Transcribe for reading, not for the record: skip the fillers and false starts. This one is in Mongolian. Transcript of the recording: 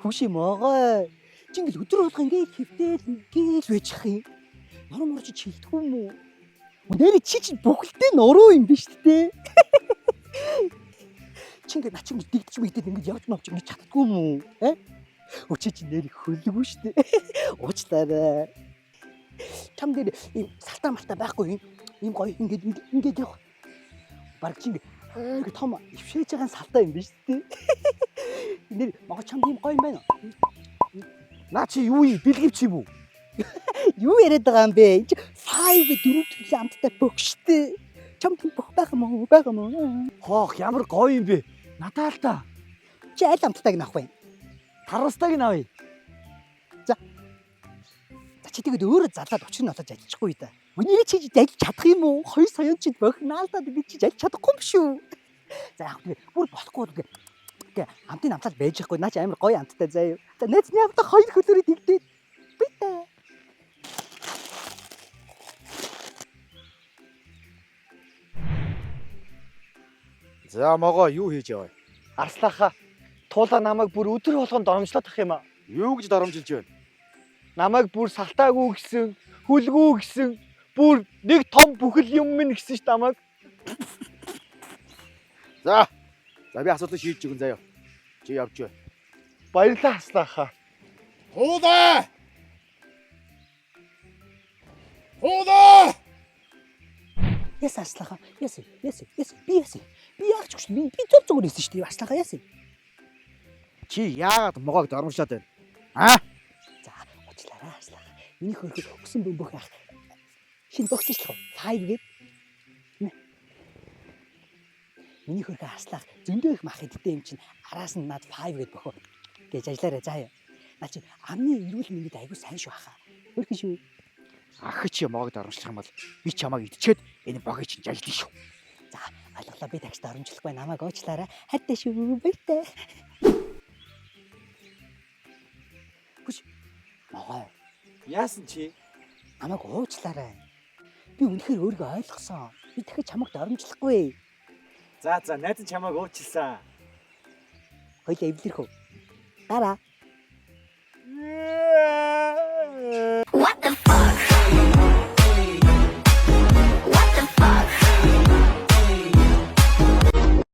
Хүүши могоо. Чи ингээл өдөр болго ингээд хэвтээл ингээд байж ах юм. Норм орж хилдэхгүй юм уу? Нэр чи бүхэлдээ нуруу юм биш үү? Чи ингээд нач ингээд дигдэж мэгдээд ингээд явж мавч ингээд чаддгүй юм уу? Өчи чи нэр хөлгүй шүү дээ. Уучлаарай. Чам дээр ийм салтаа малтаа байхгүй юм. Ийм гоё ингээд явах. Бараг чи ингээд том ившээж байгаа салтаа юм биш үү? Нэр могоо чам ийм гоё юм байна. Наа чи юу юм? Бэлгэвч юм уу? Юу яриад байгаа юм бэ? 5 4 төрлийн амттай бөгштэй. Чам тийм бөх байх юм уу? Хоох ямар гоё юм бэ? Надаа л та. Чи аль амттайг навах вэ? Тарвастайг нь авъя. За чи тэгээд өөрөө залаад учир нь олж ажиллахгүй да. Үнийг чи ажиллаж чадах юм уу? 2 саяын чи бохнаалдаад би чи ажиллаж чадахгүй юм шүү. За яг тэгээд бүр болохгүй л гэ. Амтын амтал байж ихгүй. Наа чи амар гоё амттай заяа. За найз нь явда 2 хөлөөрөө тэгдээд. Битээ. За могоо юу хийж яваа? Арслахаа туулаа намайг бүр өдөр болгон доромжлоод ах юм аа. Юу гэж доромжилж байна? Намайг бүр салтаагүй гэсэн, хүлгүй гэсэн, бүр нэг том бүхэл юм минь гэсэн ш намайг. За би асуудал шийдэж өгөн заяа. Чи явж бай. Баярлалаа Арслахаа. Хуудаа! Хуудаа! Яс арслахаа. Яс. Би яах ч гэсэн би зөв зүгээр хэлсэн шүү дээ. Арслахаа яс. Чи яагаад могоог доромжлоод байна? Аа? За уучлаарай арслахаа. Миний хөрхөд өгсөн бөмбөх ах. Шинэ богцчлах уу? 5 гээд. Миний хөрхөө арслах зөндөө их мах идтэй юм чинь араас нь над 5 гээд бохоо гэж ажиллаарай заяа. Наа чи амны эрүүл мэндэд айгүй сайн шүү хаа. Хөрхөн шүү. Ах чи могоог доромжлох юм бол би чамайг идчихэд энэ богийг чинь ажиллана шүү. За ойлголоо би тагч доромжлохгүй намайг уучлаарай. Хайртай шүү. Баяртай. Хүч. Могоо. Яасан чи? Намайг уучлаарай. Би үнэхээр өөрийгөө ойлгосон. Би дахиж чамайг доромжлохгүй. За найз нь чамайг уучлсан. Хоёул эвлэрэх үү? Дараа.